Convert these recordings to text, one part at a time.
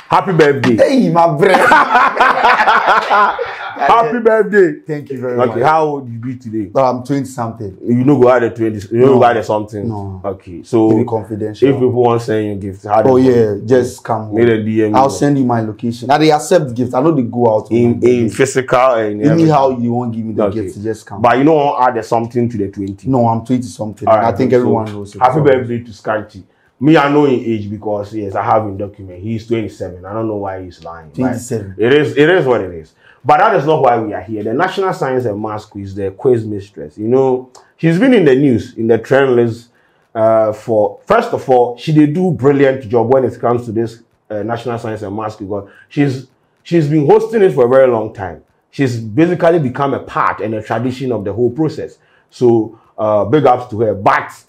Happy birthday. Hey, my brother. Happy birthday. Thank you very much. Okay, how old you be today? I'm 20 something. You know go out at 20. You know go out at something. No. Okay, so Be confidential. if people want to send you gifts, how oh yeah, just come. Make a DM. I'll send you my location. Now they accept gifts. I know they go out in physical and anyhow you won't give me the gifts. Just come. But you know, add something to the 20. No, I'm 20 something. Right, I think everyone knows it. Happy birthday to Skanchi. Me, I know in age because yes, I have in document. He's 27. I don't know why he's lying. 27. It is what it is. But that is not why we are here. The National Science and Maths Quiz, the quiz mistress. You know, she's been in the news, in the trend list. For first of all, she did do brilliant job when it comes to this National Science and Maths Quiz. She's been hosting it for a very long time. She's basically become a part and a tradition of the whole process. So big ups to her. But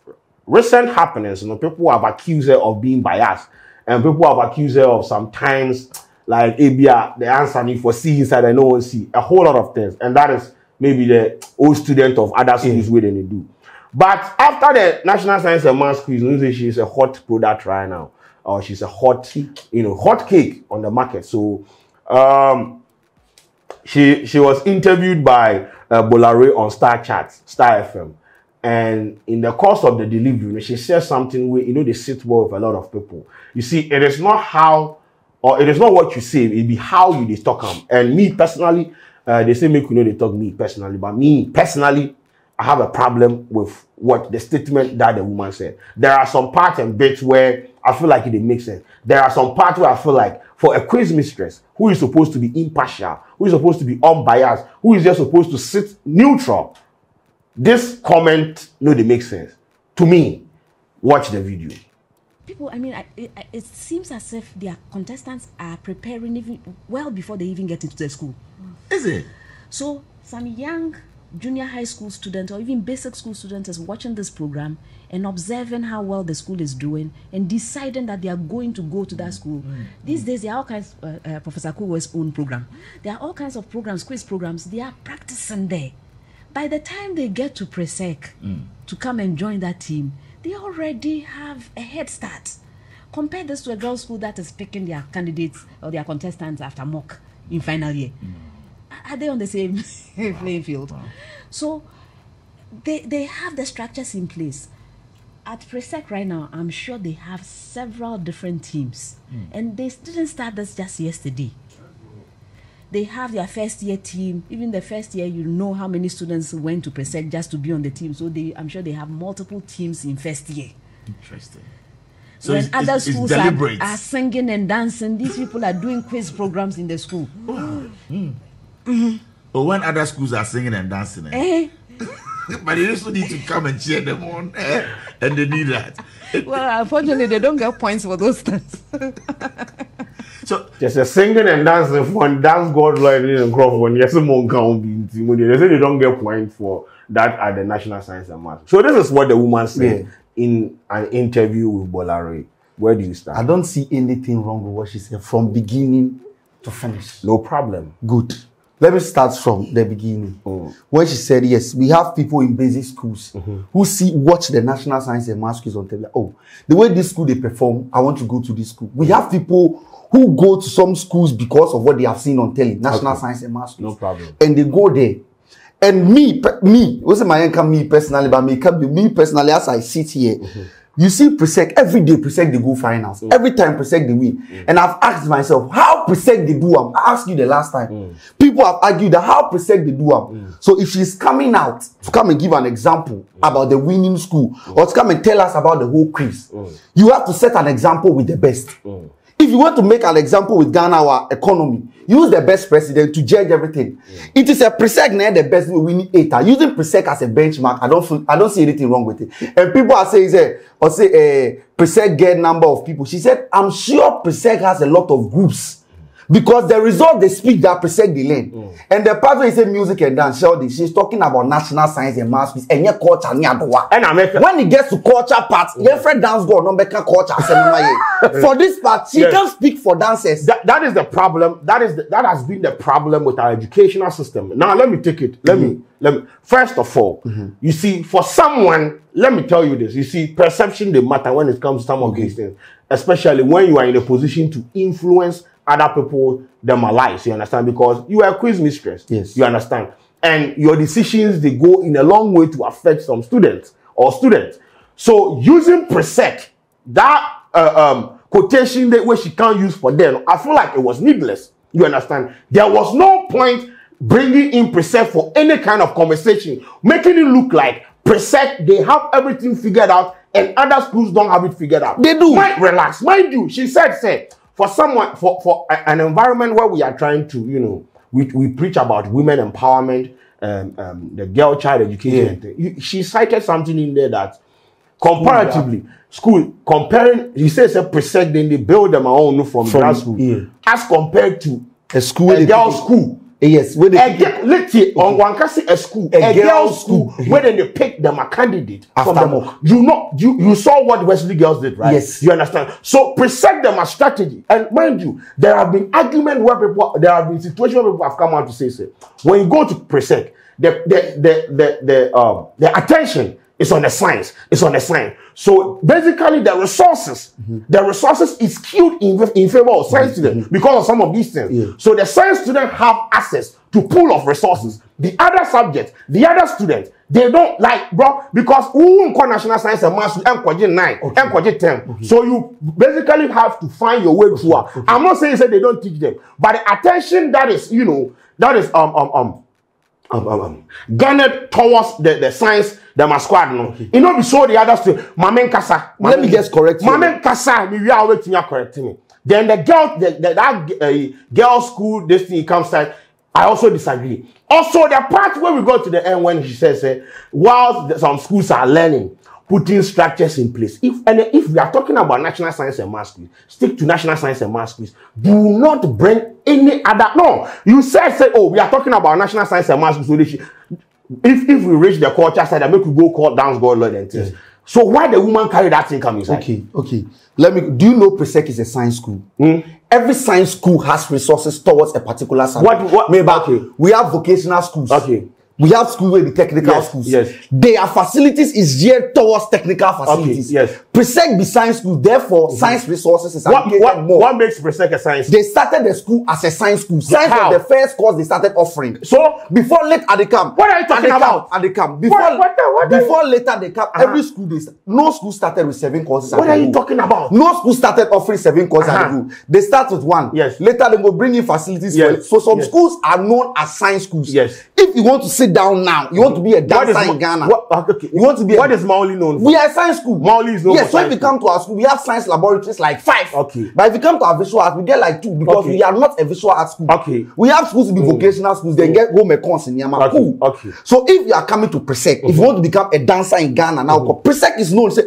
recent happenings, you know, people have accused her of being biased, and people have accused her of sometimes like ABR, the answer me for see inside and no one see a whole lot of things, and that is maybe the old student of other schools where they do. But after the National Science and Maths Quiz, you know, she's a hot product right now, or she's a hot, you know, hot cake on the market. So she was interviewed by Bolare on Star FM. And in the course of the delivery, you know, she says something where, you know, they sit well with a lot of people. You see, it is not how, or it is not what you say, it be how you they talk them. And me personally, they say make you know they talk me personally, but me personally, I have a problem with what the statement that the woman said. There are some parts and bits where I feel like it makes sense. There are some parts where I feel like for a quiz mistress who is supposed to be impartial, who is supposed to be unbiased, who is just supposed to sit neutral, this comment, no, they make sense. To me, watch the video. People, I mean, it seems as if their contestants are preparing even well before they even get into the school. Is it? So, some young junior high school student or even basic school student is watching this program and observing how well the school is doing and deciding that they are going to go to that school. These days, there are all kinds, Professor Kwadwo's own program. There are all kinds of programs, quiz programs, they are practicing there. By the time they get to Presec to come and join that team, they already have a head start. Compare this to a girls' school that is picking their candidates or their contestants after mock in final year. Are they on the same playing field? Wow. So they have the structures in place. At Presec right now, I'm sure they have several different teams. And they didn't start this just yesterday. They have their first year team. Even the first year, you know how many students went to Presec just to be on the team. So I'm sure they have multiple teams in first year. Interesting. So when other schools are singing and dancing, these people are doing quiz programs in the school. But when other schools are singing and dancing, but they also need to come and cheer them on, and they need that. Well, unfortunately, they don't get points for those things. So just a singing and dancing one dance god like in Crawford. Yes, someone can't be. They say they don't get points for that at the National Science and Maths. So this is what the woman said in an interview with Bolare. Where do you start? I don't see anything wrong with what she said from beginning to finish. No problem. Good. Let me start from the beginning. When she said, yes, we have people in basic schools who watch the National Science and Maths Quiz on TV. Oh, the way this school they perform, I want to go to this school. We have people who go to some schools because of what they have seen on telly, National Science and Maths Quiz. No problem. And they go there. And me, what's my income, me personally, but me personally, as I sit here, you see Presec, every day Presec they go finals. Every time Presec they win. And I've asked myself, how Presec they do them? I asked you the last time. People have argued that how Presec they do them. So if she's coming out to come and give an example about the winning school, or to come and tell us about the whole quiz, you have to set an example with the best. If you want to make an example with Ghana, our economy, use the best president to judge everything. It is a Presec now the best we need 8. Using Presec as a benchmark, I don't see anything wrong with it. And people are saying, Presec get number of people. She said, I'm sure Presec has a lot of groups. Because the result they speak that Presec they learn. And the part where he say music and dance, Sheldon, she's talking about national science and math and your culture and when it gets to culture part, your friend dance go no better culture. For this part, she can't speak for dancers. That is the problem. That has been the problem with our educational system. Now let me take it. Let me first of all, you see, for someone, let me tell you this. You see, perception they matter when it comes to some of these things, especially when you are in a position to influence other people their lives. You understand? Because you are a quiz mistress. Yes. You understand? And your decisions they go in a long way to affect some students or students. So using Presec, that quotation that where she can't use for them, I feel like it was needless. You understand? There was no point bringing in Presec for any kind of conversation, making it look like Presec they have everything figured out and other schools don't have it figured out. They do. Relax, mind you. She said, for someone for an environment where we are trying to, you know, we preach about women empowerment, the girl child education thing. She cited something in there that comparatively school comparing. He says a Presec then they build them own from grassroots as compared to a school, a girls' school. Yes, where let's say on one can see a school, a girls' school, where then they pick them a candidate from them. You saw what Wesley girls did, right? Yes. You understand? So present them a strategy. And mind you, there have been arguments where there have been situations where people have come out to say, when you go to Presec, the attention is on the science. It's on the science. So basically, the resources is skewed in favor of science students because of some of these things. So the science students have access to pool of resources. The other subjects, the other students, they don't like, bro, because who national science and math MQG 9, MQG 10. So you basically have to find your way through. I'm not saying they don't teach them, but the attention that is, you know, that is garnered towards the science, the squad, no. You know, we saw the others too. Mamen Kasa. Let me just correct you. Mamen Kasa, we are waiting to correct me. Then the girl, that girl school, this thing comes out. I also disagree. Also, the part where we go to the end when she says, while some schools are learning, putting structures in place. If we are talking about national science and math schools, stick to national science and math schools. Do not bring any other. No, you say, oh, we are talking about national science and math schools. If we reach the culture side, I make we go call dance, go learn and things. So why the woman carry that thing come inside? Okay. Do you know Presec is a science school? Every science school has resources towards a particular subject. We have vocational schools. We have school where the technical schools. Their facilities is geared towards technical facilities. Presec be science school, therefore science resources is allocated more. What makes Presec a science? They started the school as a science school. Science was the first course they started offering. So before late at the camp. What are you talking about? At the camp. Before later at the camp, every school no school started with 7 courses. What are you talking about? No school started offering 7 courses at the group. They start with 1. Later they will bring in facilities. So some schools are known as science schools. If you want to sit down now, you want to be a dancer in Ghana. You want to be what is Maoli known for? We are a science school. Maoli is known for. So if you come to our school, we have science laboratories like 5. But if you come to our visual arts, we get like 2 because we are not a visual arts school. We have schools to be vocational schools, then get home econs in Yama. So if you are coming to Presec, if you want to become a dancer in Ghana now, Presec is known, say,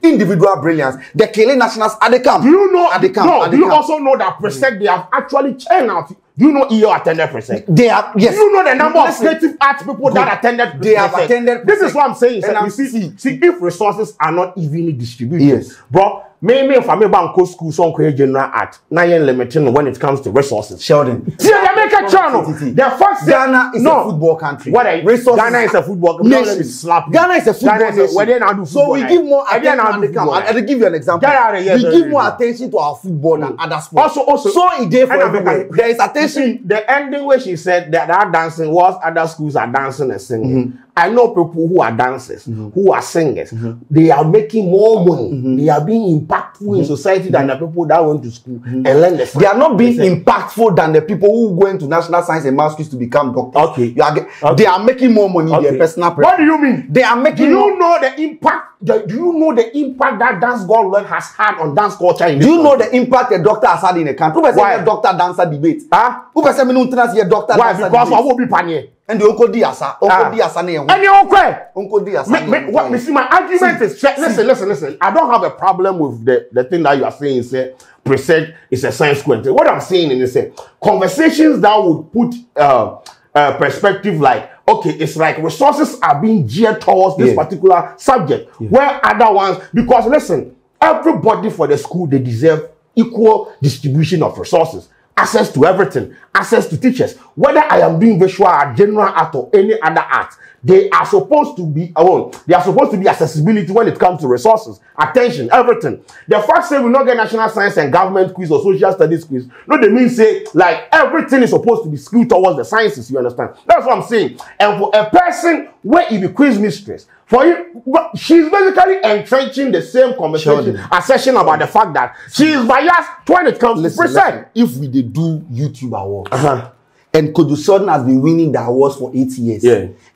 individual brilliance. The Kele Nationals at the camp. Do you know at the camp? No, do you also know that Presec they have actually churned out? Do you know EO attended Presec? They have, yes. Do you know the number of creative arts people that attended Presec? They have attended Presec. This is what I'm saying. You see, if resources are not evenly distributed, bro, maybe if I'm a school, some general art, now you're limiting when it comes to resources. Sheldon. The first Ghana is a football country. Resources? Ghana is a football country. Ghana is a football nation. So we give more attention. I'll give you an example. We give more attention to our football than other sports. Also, so in there for everybody. There is attention. The ending where she said that dancing was other schools are dancing and singing. I know people who are dancers, who are singers. They are making more money. They are being impactful in society than the people that went to school and learn the science. They are not being impactful than the people who go into national science and math schools to become doctors. They are making more money in their personal preference. What do you mean? They are making. Do you know the impact? Do you know the impact that dance God has had on dance culture in this country? Know the impact a doctor has had in a country? Why a doctor dancer debate? Who person doctor? Why? Because I will be panier. And the Uncle Diasa, Uncle Diasa, and you okay? Uncle Diasa. What me see, my argument is listen. I don't have a problem with the thing that you are saying. Say Presec is a science school. What I'm saying is conversations that would put perspective like, okay, it's like resources are being geared towards this particular subject, where other ones, because listen, everybody for the school, they deserve equal distribution of resources, access to everything, access to teachers. Whether I am doing visual art, general art, or any other art, they are supposed to be There are supposed to be accessibility when it comes to resources, attention, everything. The fact say we not get national science and government quiz or social studies quiz, no, they mean say like everything is supposed to be skewed towards the sciences. You understand? That's what I'm saying. And for a person where it be quiz mistress, for you, she's basically entrenching the same conversation, assertion about the fact that she is biased when it comes to Presec. If we did do YouTube awards, and Kwadwo Sheldon has been winning the awards for 8 years,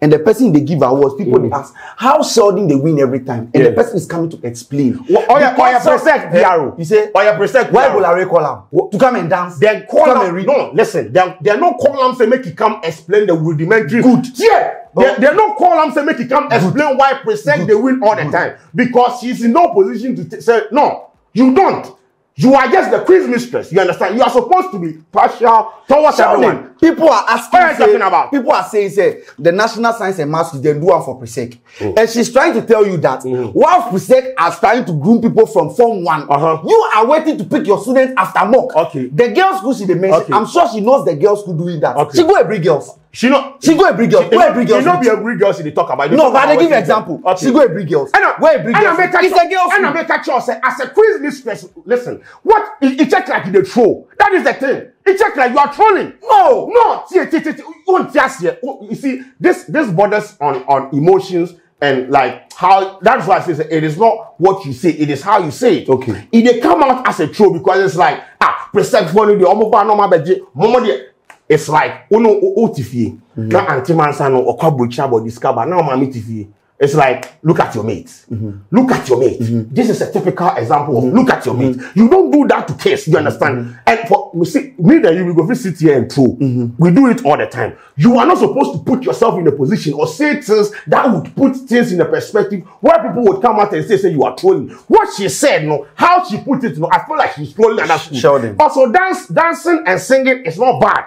and the person they give awards, people they ask how Sheldon they win every time, and the person is coming to explain. Presec PRO. You say, Presec. Why will I call him to come and dance? Then call him. No, listen. They're not call him say make he come explain the rudimentary. Good. They're not call him say make he come explain why Presec they win all the time, because she's in no position to say no. You don't. You are just the quiz mistress. You understand? You are supposed to be partial towards everyone. People are asking. What are you talking about? People are saying, say, the National Science and Maths, they do one for Presec. And she's trying to tell you that while Presec are trying to groom people from Form 1, you are waiting to pick your students after mock. The girls' school she mentioned, I'm sure she knows the girls who doing that. She go and bring girls. She go and bring girls. Where bring girls? She not be a bring girls. They talk about. No, but they give example. She go and bring girls. Where bring girls? It's a girls. And I make a choice as a quiz mistress. Listen, what it check like the troll. That is the thing. It check like you are trolling. No. You see, this borders on emotions and like how. That's why I say it is not what you say. It is how you say it. Okay. It they come out as a troll because it's like Presec for the omo it's like otifie na antimansa no okwabucha body discover now mama tifie. It's like look at your mates. Look at your mate. This is a typical example of look at your mate. You don't do that to kids, you understand? And for we see me and you, we go sit here and troll. We do it all the time. You are not supposed to put yourself in a position or say things that would put things in a perspective where people would come out and say you are trolling. What she said, how she put it, I feel like she's trolling at that school. Sheldon. Also, dancing and singing is not bad.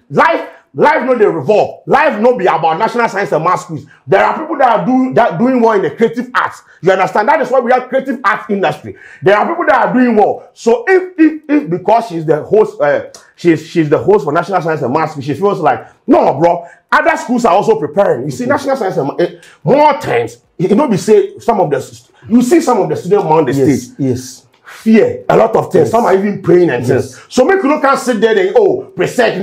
Life no they revolve. Life no be about national science and maths quiz. There are people that are doing well in the creative arts. You understand? That is why we have creative arts industry. There are people that are doing well. So if because she's the host, she's the host for national science and maths, she feels like no, bro. Other schools are also preparing. You see, national science and more times it not be say some of the students on the stage. Yes. Fear a lot of things. Some are even praying and things. So make you can't sit there and Presec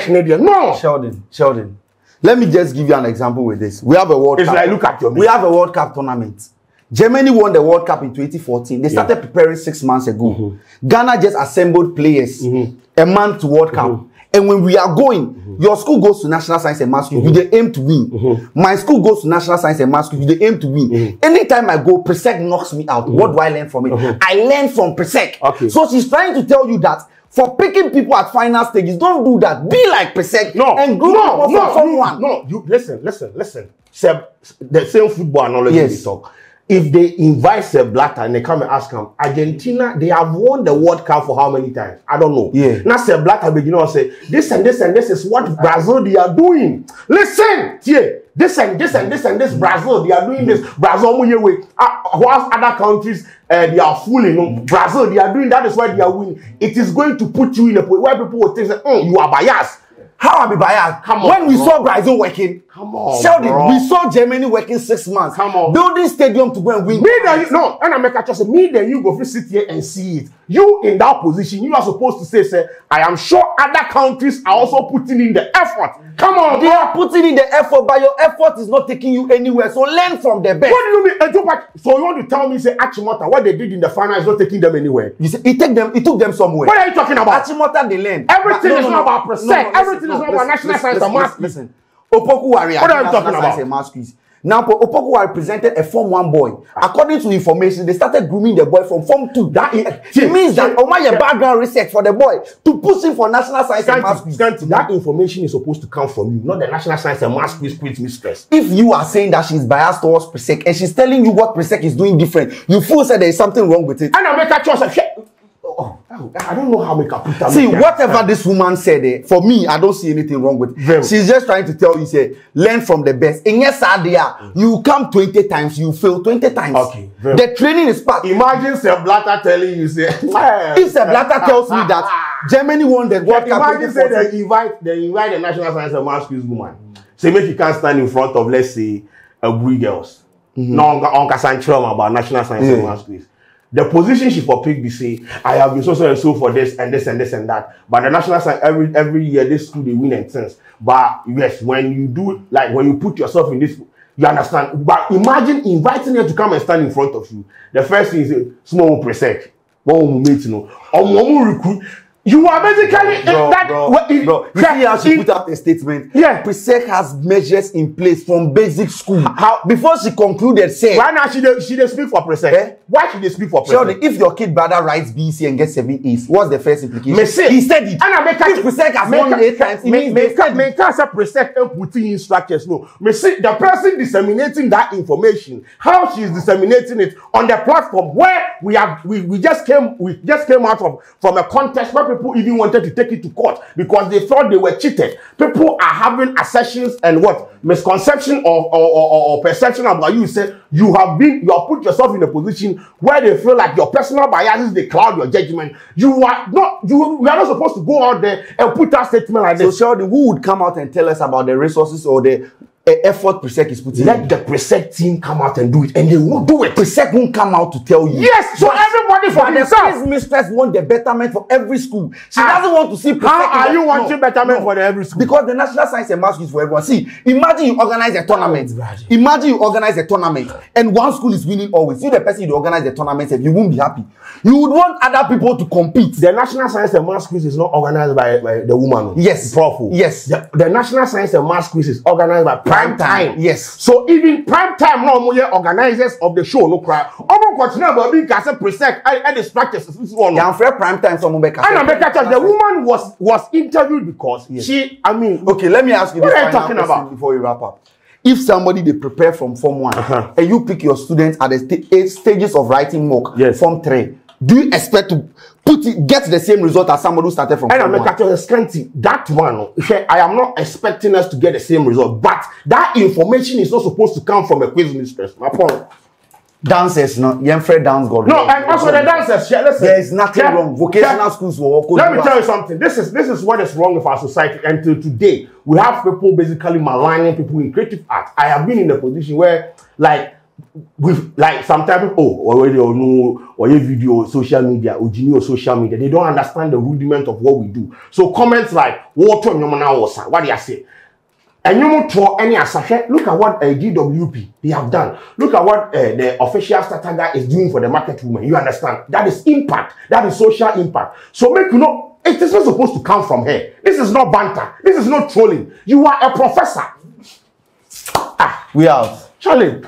Nadia. No. Sheldon. Let me just give you an example with this. We have a World Cup. It's like look at your. We have a World Cup tournament. Germany won the World Cup in 2014. They started preparing 6 months ago. Ghana just assembled players a month to World Cup. And when we are going, your school goes to National Science and Maths, you they aim to win. My school goes to National Science and Maths, you they aim to win. Anytime I go, Presec knocks me out. What do I learn from it? I learn from Presec. So she's trying to tell you that for picking people at final stages, don't do that. Be like Presec and group people from someone. You listen. The same football analogy we talk. If they invite Sepp Blatter and they come and ask him, Argentina, they have won the World Cup for how many times? I don't know. Now Sepp Blatter begin to say, this and this and this is what Brazil they are doing. Listen, this and this Brazil, they are doing this. Brazil, whilst other countries, they are fooling. Brazil, they are doing that is why they are winning. It is going to put you in a point where people will think, you are biased. How are we biased? Come on, when we saw Brazil working, Sheldon, bro. we saw Germany working 6 months. Come on. Building stadium to go and win. And I make a choice. Me then you go sit here and see it. You in that position, you are supposed to say, I am sure other countries are also putting in the effort. Come on, they are putting in the effort, but your effort is not taking you anywhere. So learn from the best. What do you mean? So you want to tell me, say Achimota, what they did in the final is not taking them anywhere? You say it took them somewhere. What are you talking about? Achimota, they learned. Everything is not about Presec. Everything is not about national science and maths. Listen. Opoku Warrior. What are you talking about? Now, Opoku represented a Form 1 boy. According to information, they started grooming the boy from Form 2. That means that Omaya background research for the boy to push him for National Science and Maths quiz. That information is supposed to come from you, not the National Science and Maths quiz Mistress. If you are saying that she's biased towards Presec and she's telling you what Presec is doing different, you feel that there is something wrong with it. And I make a choice of I don't know how make a put. See, whatever this woman said, for me, I don't see anything wrong with it. She's just trying to tell you, say, learn from the best. In yes, you come 20 times, you fail 20 times. Okay. The training is part. Imagine Sir Blatter telling you, say, if Sir Blatter tells me that Germany won the World Cup, imagine say they invite the National Science and Maths quiz woman. Say, make you can't stand in front of, let's say, a Brie girls. No, on Casanchrom about National Science and Maths quiz. The position she for pick be say, I have been so and so for this and this and this and that. But the National Science every year this school they win and things. But yes, when you do like when you put yourself in this, you understand. But imagine inviting her to come and stand in front of you. The first thing is small Presec, one mate, you know, or one recruit. You are basically bro. You see how she put out a statement. Yeah, Presec has measures in place from basic school. How before she concluded, say why not she speak for Presec? Eh? Why should they speak for Presec? Sheldon, if your kid brother writes BC and gets 7 A's, what's the first implication? He said it. And I make if Presec has won 8 times, it means they said it. Can't say Presec and putting in structures. No, me see the person disseminating that information, how she is disseminating it on the platform where we just came out from a contest where people even wanted to take it to court because they thought they were cheated. People are having assertions and what misconception or perception about you. Say you have put yourself in a position where they feel like your personal biases they cloud your judgment. We are not supposed to go out there and put that statement like this. So Sheldon, who would come out and tell us about the resources or the effort Presec is putting? Let the Presec team come out and do it, and they won't do it. Presec won't come out to tell you. Yes, so everybody for themselves. The Mistress want the betterment for every school. She doesn't want to see Presec. How are you wanting betterment for every school? Because the National Science and Maths is for everyone. See, imagine you organize a tournament. And one school is winning always. You the person you organize the tournament and you won't be happy. You would want other people to compete. The National Science and Maths quiz is not organized by the woman. Yes. Prof. Yes. The National Science and Maths quiz is organized by Prime Time. Yes. So even Prime Time, no more organizers of the show, no cry. Continue about being Presec and the structures. This one. Yeah, Prime Time. The woman was interviewed because she. I mean, okay. Let me ask you what this are you talking about before we wrap up. If somebody they prepare from Form 1 and you pick your students at the 8 stages of writing mock, Form 3, do you expect to get the same result as somebody who started from Form 1? That one, I am not expecting us to get the same result, but that information is not supposed to come from a quiz mistress. My point. Dancers, no, dance God. No, and also the dancers. Listen, there is nothing wrong. Vocational schools will work. Let me tell you something. This is what is wrong with our society. Until today, we have people basically maligning people in creative art. I have been in a position where, sometimes already or your video, social media, or social media, they don't understand the rudiment of what we do. So comments like what do you say? And you want to any asset, look at what GWP they have done. Look at what the official starter guy is doing for the market woman. You understand? That is impact. That is social impact. So make you know, it is not supposed to come from here. This is not banter. This is not trolling. You are a professor. We out. Charlie.